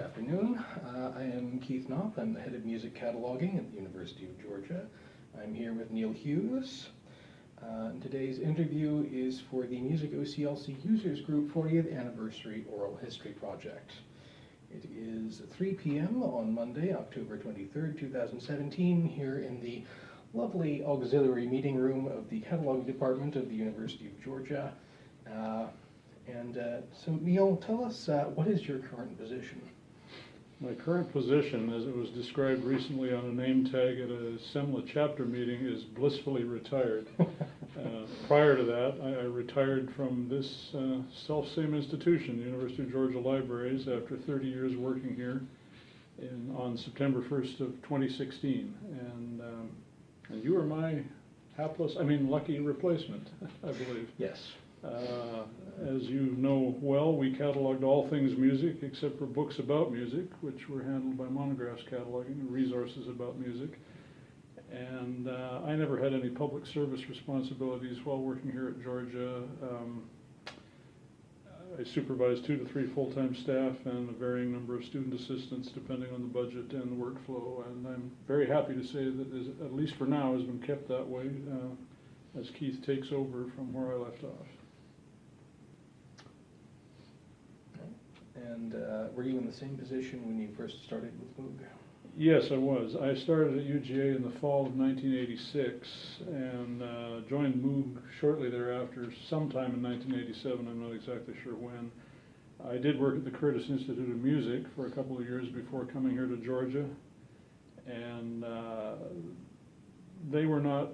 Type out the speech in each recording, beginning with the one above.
afternoon. I am Keith Knop. I'm the head of music cataloging at the University of Georgia. I'm here with Neil Hughes. Today's interview is for the Music OCLC Users Group 40th Anniversary Oral History Project. It is 3 p.m. on Monday, October 23rd, 2017, here in the lovely auxiliary meeting room of the Cataloging Department of the University of Georgia. So Neil, tell us, what is your current position? My current position, as it was described recently on a name tag at a SEMLA chapter meeting, is blissfully retired. Prior to that, I retired from this self-same institution, the University of Georgia Libraries, after 30 years working here on September 1st of 2016. And you were my lucky replacement, I believe. Yes. As you know well, we cataloged all things music except for books about music, which were handled by Monographs Cataloging, and resources about music. And I never had any public service responsibilities while working here at Georgia. I supervised 2 to 3 full-time staff and a varying number of student assistants depending on the budget and the workflow. And I'm very happy to say that, at least for now, has been kept that way as Keith takes over from where I left off. And were you in the same position when you first started with MOUG? Yes, I was. I started at UGA in the fall of 1986 and joined MOUG shortly thereafter, sometime in 1987, I'm not exactly sure when. I did work at the Curtis Institute of Music for a couple of years before coming here to Georgia, and they were not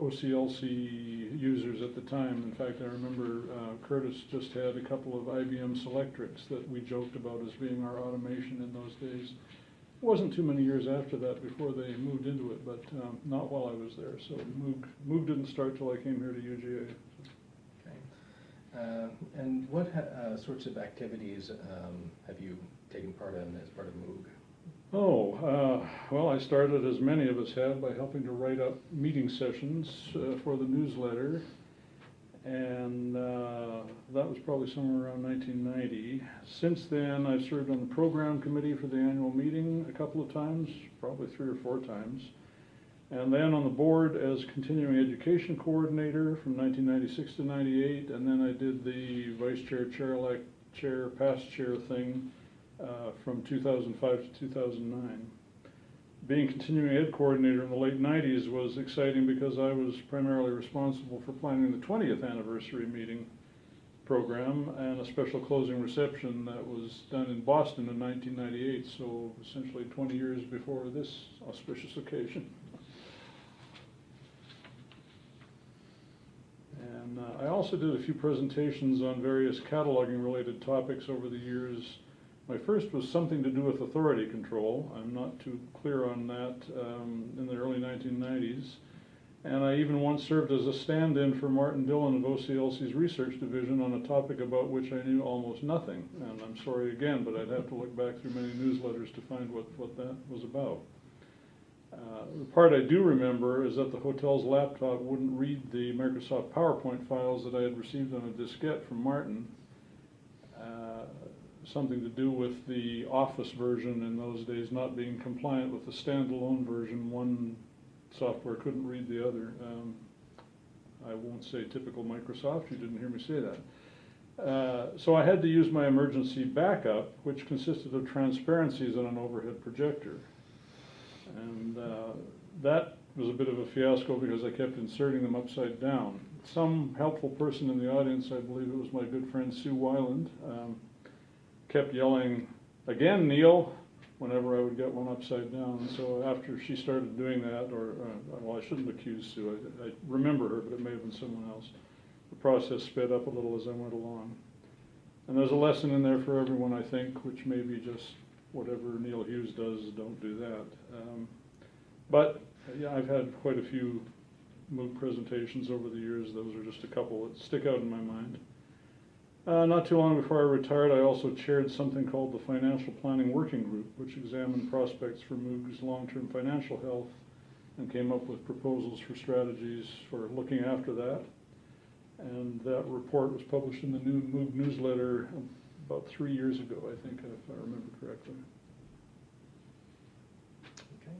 OCLC users at the time. In fact, I remember Curtis just had a couple of IBM Selectrics that we joked about as being our automation in those days. It wasn't too many years after that before they moved into it, but not while I was there. So MOUG didn't start till I came here to UGA. Okay. And what sorts of activities have you taken part in as part of MOUG? Well, I started, as many of us have, by helping to write up meeting sessions for the newsletter, and that was probably somewhere around 1990. Since then, I've served on the program committee for the annual meeting a couple of times, probably 3 or 4 times, and then on the board as continuing education coordinator from 1996 to 98, and then I did the vice chair, chair-elect, chair, past chair thing from 2005 to 2009. Being continuing ed coordinator in the late 90s was exciting because I was primarily responsible for planning the 20th anniversary meeting program and a special closing reception that was done in Boston in 1998, so essentially 20 years before this auspicious occasion. And I also did a few presentations on various cataloging related topics over the years. My first was something to do with authority control. I'm not too clear on that in the early 1990s. And I even once served as a stand-in for Martin Dillon of OCLC's research division on a topic about which I knew almost nothing. And I'm sorry again, but I'd have to look back through many newsletters to find what that was about. The part I do remember is that the hotel's laptop wouldn't read the Microsoft PowerPoint files that I had received on a diskette from Martin. Something to do with the Office version in those days not being compliant with the standalone version. One software couldn't read the other. I won't say typical Microsoft, you didn't hear me say that. So I had to use my emergency backup, which consisted of transparencies on an overhead projector. And that was a bit of a fiasco because I kept inserting them upside down. Some helpful person in the audience, I believe it was my good friend Sue Weiland, kept yelling, "Again, Neil," whenever I would get one upside down. And so after she started doing that, well, I shouldn't accuse Sue, I remember her, but it may have been someone else. The process sped up a little as I went along. And there's a lesson in there for everyone, I think, which may be just whatever Neil Hughes does, don't do that. But yeah, I've had quite a few MOOC presentations over the years. Those are just a couple that stick out in my mind. Not too long before I retired, I also chaired something called the Financial Planning Working Group, which examined prospects for MOOG's long-term financial health and came up with proposals for strategies for looking after that. And that report was published in the new MOOG newsletter about 3 years ago, I think, if I remember correctly. Okay.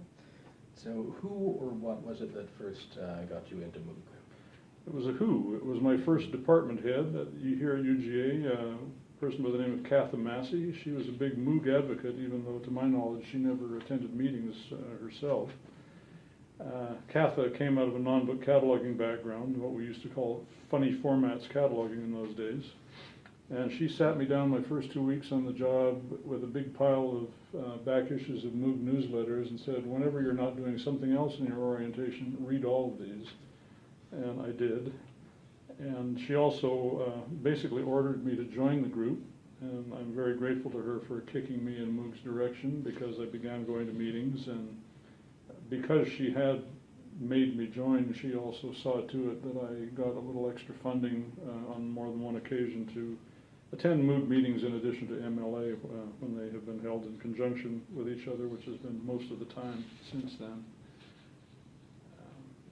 So who or what was it that first got you into MOUG? It was a who. It was my first department head here at UGA, a person by the name of Katha Massey. She was a big MOUG advocate, even though, to my knowledge, she never attended meetings herself. Katha came out of a non-book cataloging background, what we used to call funny formats cataloging in those days. And she sat me down my first 2 weeks on the job with a big pile of back issues of MOUG newsletters and said, whenever you're not doing something else in your orientation, read all of these. And I did. And she also basically ordered me to join the group. And I'm very grateful to her for kicking me in MOUG's direction, because I began going to meetings. And because she had made me join, she also saw to it that I got a little extra funding on more than one occasion to attend MOUG meetings in addition to MLA when they have been held in conjunction with each other, which has been most of the time since then.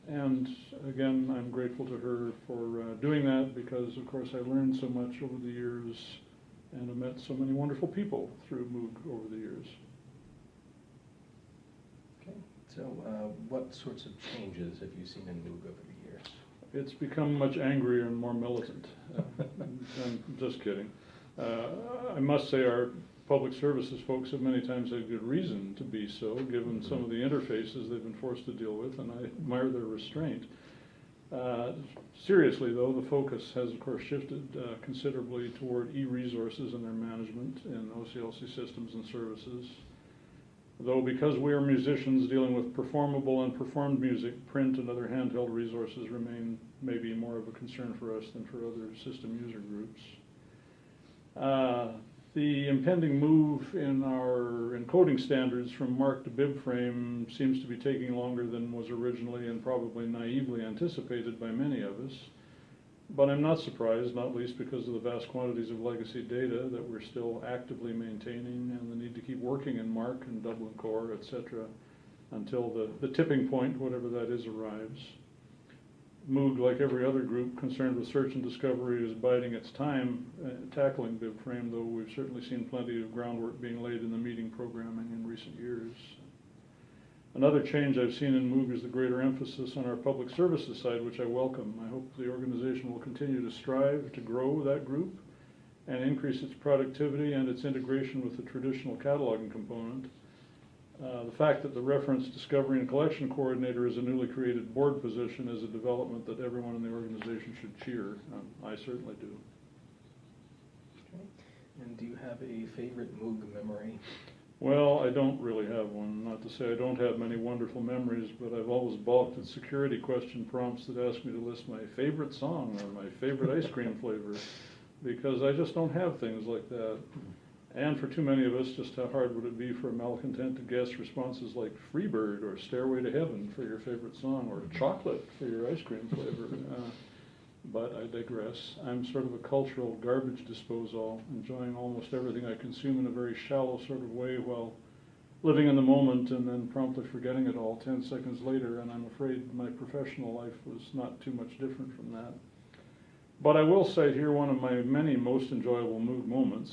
And again, I'm grateful to her for doing that, because of course I learned so much over the years and have met so many wonderful people through MOUG over the years. Okay. So what sorts of changes have you seen in MOUG over the years? It's become much angrier and more militant. I'm just kidding. I must say our public services folks have many times had good reason to be so, given some of the interfaces they've been forced to deal with, and I admire their restraint. Seriously though, the focus has of course shifted considerably toward e-resources and their management in OCLC systems and services. Though because we are musicians dealing with performable and performed music, print and other handheld resources remain maybe more of a concern for us than for other system user groups. The impending move in our encoding standards from MARC to BibFrame seems to be taking longer than was originally and probably naively anticipated by many of us. But I'm not surprised, not least because of the vast quantities of legacy data that we're still actively maintaining and the need to keep working in MARC and Dublin Core, etc., until the tipping point, whatever that is, arrives. MOUG, like every other group concerned with search and discovery, is biding its time tackling BibFrame, though we've certainly seen plenty of groundwork being laid in the meeting programming in recent years. Another change I've seen in MOUG is the greater emphasis on our public services side, which I welcome. I hope the organization will continue to strive to grow that group and increase its productivity and its integration with the traditional cataloging component. The fact that the reference discovery and collection coordinator is a newly created board position is a development that everyone in the organization should cheer. I certainly do. Okay. And do you have a favorite MOUG memory? Well, I don't really have one. Not to say I don't have many wonderful memories, but I've always balked at security question prompts that ask me to list my favorite song or my favorite ice cream flavor, because I just don't have things like that. And for too many of us, just how hard would it be for a malcontent to guess responses like Freebird or Stairway to Heaven for your favorite song, or chocolate for your ice cream flavor. But I digress. I'm sort of a cultural garbage disposal, enjoying almost everything I consume in a very shallow sort of way while living in the moment and then promptly forgetting it all 10 seconds later, and I'm afraid my professional life was not too much different from that. But I will cite here one of my many most enjoyable MOOG moments.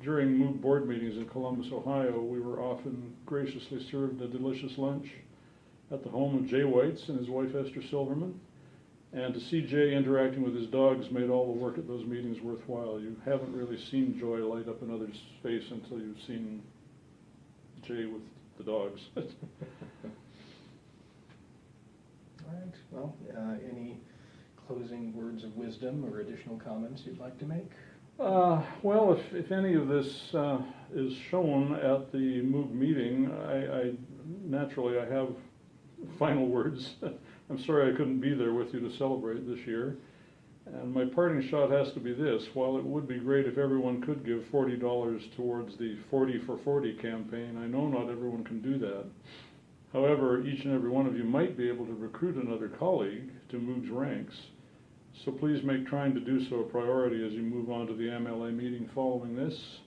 During MOOG board meetings in Columbus, Ohio, we were often graciously served a delicious lunch at the home of Jay Whites and his wife Esther Silverman. And to see Jay interacting with his dogs made all the work at those meetings worthwhile. You haven't really seen joy light up another's face until you've seen Jay with the dogs. All right, well, any closing words of wisdom or additional comments you'd like to make? Well, if any of this is shown at the MOOG meeting, naturally I have final words. I'm sorry I couldn't be there with you to celebrate this year. And my parting shot has to be this: while it would be great if everyone could give $40 towards the 40 for 40 campaign, I know not everyone can do that. However, each and every one of you might be able to recruit another colleague to MOOG's ranks. So please make trying to do so a priority as you move on to the MLA meeting following this,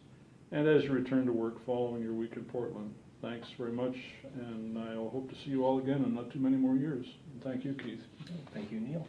and as you return to work following your week in Portland. Thanks very much, and I'll hope to see you all again in not too many more years. And thank you, Keith. Thank you, Neil.